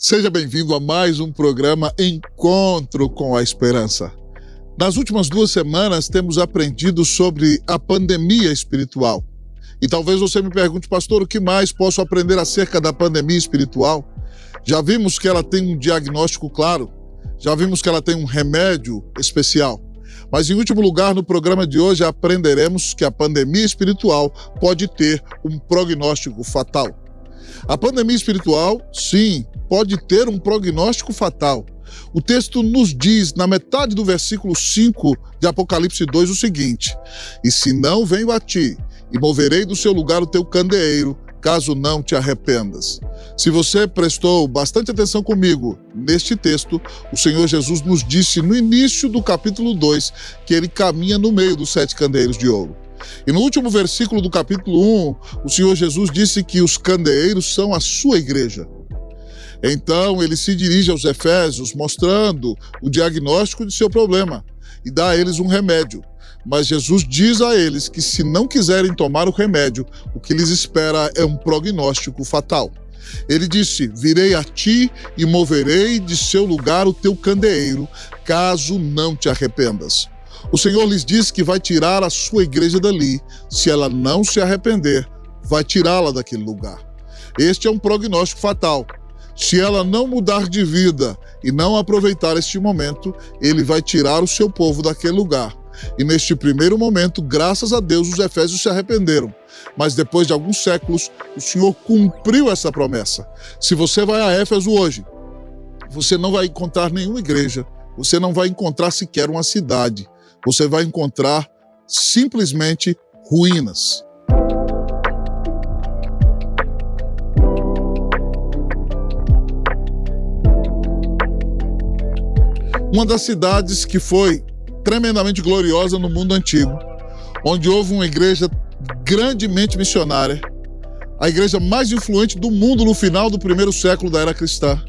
Seja bem-vindo a mais um programa Encontro com a Esperança. Nas últimas 2 semanas temos aprendido sobre a pandemia espiritual. E talvez você me pergunte, pastor, o que mais posso aprender acerca da pandemia espiritual? Já vimos que ela tem um diagnóstico claro, já vimos que ela tem um remédio especial. Mas, em último lugar, no programa de hoje, aprenderemos que a pandemia espiritual pode ter um prognóstico fatal. A pandemia espiritual, sim, pode ter um prognóstico fatal. O texto nos diz, na metade do versículo 5 de Apocalipse 2, o seguinte: "E se não venho a ti, e moverei do seu lugar o teu candeeiro, caso não te arrependas." Se você prestou bastante atenção comigo neste texto, o Senhor Jesus nos disse no início do capítulo 2 que ele caminha no meio dos 7 candeeiros de ouro. E no último versículo do capítulo 1, o Senhor Jesus disse que os candeeiros são a sua igreja. Então ele se dirige aos Efésios mostrando o diagnóstico de seu problema e dá a eles um remédio. Mas Jesus diz a eles que se não quiserem tomar o remédio, o que lhes espera é um prognóstico fatal. Ele disse: "Virei a ti e moverei de seu lugar o teu candeeiro, caso não te arrependas." O Senhor lhes diz que vai tirar a sua igreja dali. Se ela não se arrepender, vai tirá-la daquele lugar. Este é um prognóstico fatal. Se ela não mudar de vida e não aproveitar este momento, ele vai tirar o seu povo daquele lugar. E neste primeiro momento, graças a Deus, os efésios se arrependeram. Mas depois de alguns séculos, o Senhor cumpriu essa promessa. Se você vai a Éfeso hoje, você não vai encontrar nenhuma igreja, você não vai encontrar sequer uma cidade. Você vai encontrar simplesmente ruínas. Uma das cidades que foi tremendamente gloriosa no mundo antigo, onde houve uma igreja grandemente missionária, a igreja mais influente do mundo no final do 1º século da era cristã.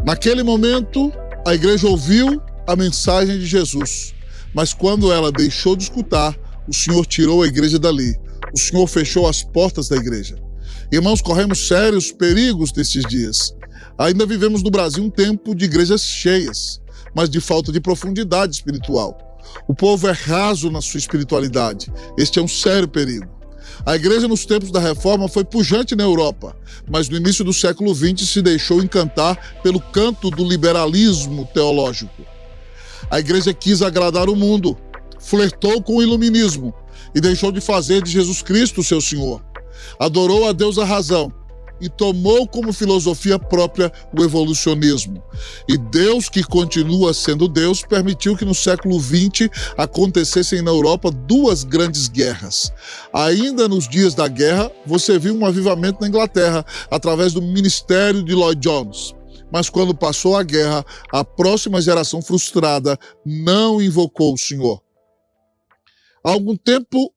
Naquele momento, a igreja ouviu a mensagem de Jesus. Mas quando ela deixou de escutar, o Senhor tirou a igreja dali. O Senhor fechou as portas da igreja. Irmãos, corremos sérios perigos nesses dias. Ainda vivemos no Brasil um tempo de igrejas cheias, mas de falta de profundidade espiritual. O povo é raso na sua espiritualidade. Este é um sério perigo. A igreja nos tempos da Reforma foi pujante na Europa, mas no início do século XX se deixou encantar pelo canto do liberalismo teológico. A igreja quis agradar o mundo, flertou com o iluminismo e deixou de fazer de Jesus Cristo seu Senhor. Adorou a Deus a razão e tomou como filosofia própria o evolucionismo. E Deus, que continua sendo Deus, permitiu que no século XX acontecessem na Europa 2 grandes guerras. Ainda nos dias da guerra, você viu um avivamento na Inglaterra através do ministério de Lloyd Jones. Mas quando passou a guerra, a próxima geração frustrada não invocou o Senhor. Há algum tempo,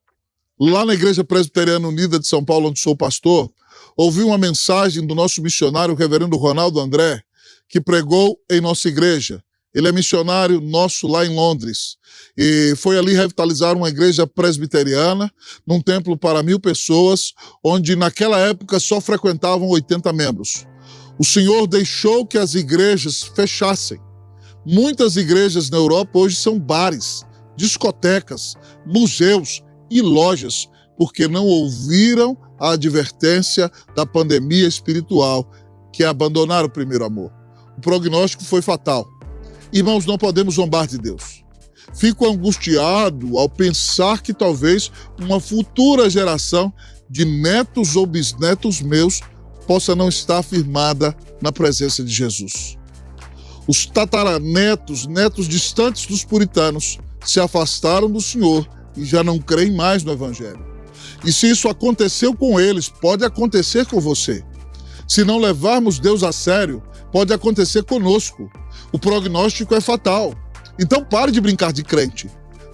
lá na Igreja Presbiteriana Unida de São Paulo, onde sou pastor, ouvi uma mensagem do nosso missionário, o reverendo Ronaldo André, que pregou em nossa igreja. Ele é missionário nosso lá em Londres e foi ali revitalizar uma igreja presbiteriana, num templo para 1000 pessoas, onde naquela época só frequentavam 80 membros. O Senhor deixou que as igrejas fechassem. Muitas igrejas na Europa hoje são bares, discotecas, museus e lojas, porque não ouviram a advertência da pandemia espiritual, que é abandonar o primeiro amor. O prognóstico foi fatal. Irmãos, não podemos zombar de Deus. Fico angustiado ao pensar que talvez uma futura geração de netos ou bisnetos meus possa não estar firmada na presença de Jesus. Os tataranetos, netos distantes dos puritanos, se afastaram do Senhor e já não creem mais no Evangelho. E se isso aconteceu com eles, pode acontecer com você. Se não levarmos Deus a sério, pode acontecer conosco. O prognóstico é fatal. Então pare de brincar de crente.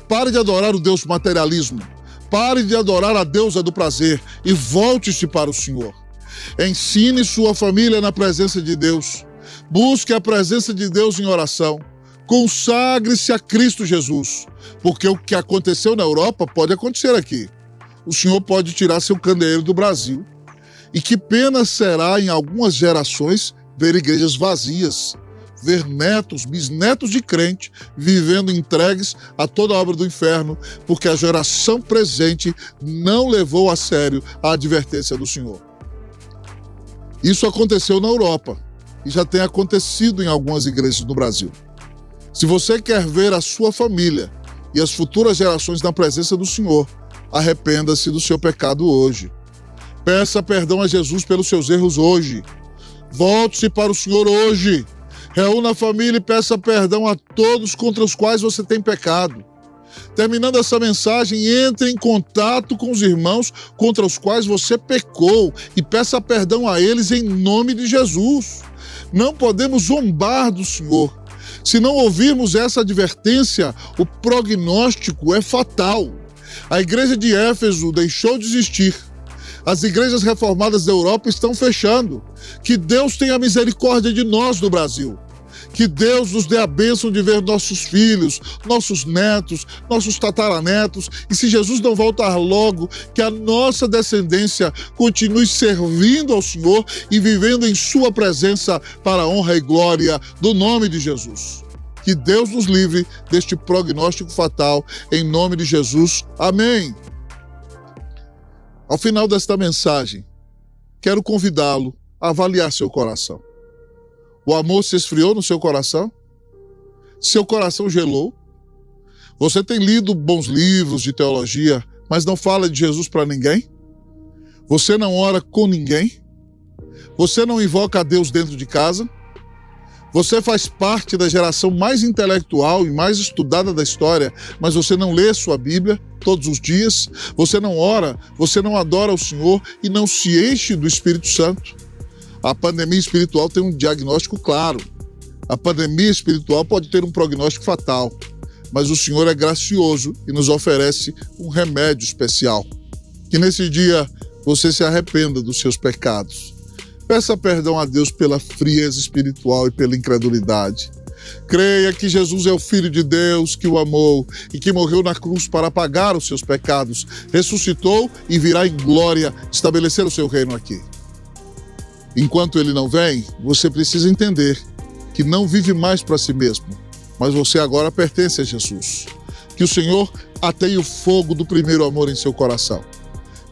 Pare de adorar o Deus materialismo. Pare de adorar a deusa do prazer e volte-se para o Senhor. Ensine sua família na presença de Deus. Busque a presença de Deus em oração. Consagre-se a Cristo Jesus, porque o que aconteceu na Europa pode acontecer aqui. O Senhor pode tirar seu candeeiro do Brasil. E que pena será em algumas gerações ver igrejas vazias, ver netos, bisnetos de crente vivendo entregues a toda a obra do inferno, porque a geração presente não levou a sério a advertência do Senhor. Isso aconteceu na Europa e já tem acontecido em algumas igrejas no Brasil. Se você quer ver a sua família e as futuras gerações na presença do Senhor, arrependa-se do seu pecado hoje. Peça perdão a Jesus pelos seus erros hoje. Volte-se para o Senhor hoje. Reúna a família e peça perdão a todos contra os quais você tem pecado. Terminando essa mensagem, entre em contato com os irmãos contra os quais você pecou e peça perdão a eles em nome de Jesus. Não podemos zombar do Senhor. Se não ouvirmos essa advertência, o prognóstico é fatal. A igreja de Éfeso deixou de existir. As igrejas reformadas da Europa estão fechando. Que Deus tenha misericórdia de nós no Brasil. Que Deus nos dê a bênção de ver nossos filhos, nossos netos, nossos tataranetos. E se Jesus não voltar logo, que a nossa descendência continue servindo ao Senhor e vivendo em sua presença para a honra e glória do nome de Jesus. Que Deus nos livre deste prognóstico fatal, em nome de Jesus. Amém. Ao final desta mensagem, quero convidá-lo a avaliar seu coração. O amor se esfriou no seu coração? Seu coração gelou? Você tem lido bons livros de teologia, mas não fala de Jesus para ninguém? Você não ora com ninguém? Você não invoca a Deus dentro de casa? Você faz parte da geração mais intelectual e mais estudada da história, mas você não lê sua Bíblia todos os dias? Você não ora, você não adora o Senhor e não se enche do Espírito Santo? A pandemia espiritual tem um diagnóstico claro. A pandemia espiritual pode ter um prognóstico fatal, mas o Senhor é gracioso e nos oferece um remédio especial. Que nesse dia você se arrependa dos seus pecados. Peça perdão a Deus pela frieza espiritual e pela incredulidade. Creia que Jesus é o Filho de Deus, que o amou e que morreu na cruz para pagar os seus pecados, ressuscitou e virá em glória estabelecer o seu reino aqui. Enquanto ele não vem, você precisa entender que não vive mais para si mesmo, mas você agora pertence a Jesus. Que o Senhor ateie o fogo do primeiro amor em seu coração.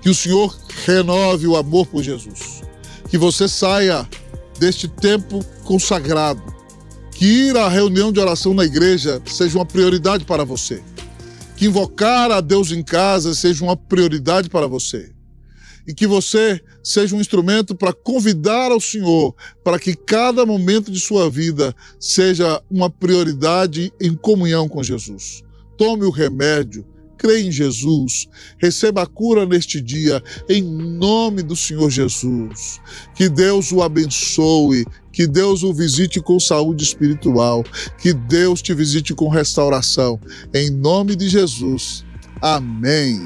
Que o Senhor renove o amor por Jesus. Que você saia deste tempo consagrado. Que ir à reunião de oração na igreja seja uma prioridade para você. Que invocar a Deus em casa seja uma prioridade para você. E que você seja um instrumento para convidar ao Senhor para que cada momento de sua vida seja uma prioridade em comunhão com Jesus. Tome o remédio, creia em Jesus, receba a cura neste dia, em nome do Senhor Jesus. Que Deus o abençoe, que Deus o visite com saúde espiritual, que Deus te visite com restauração, em nome de Jesus. Amém.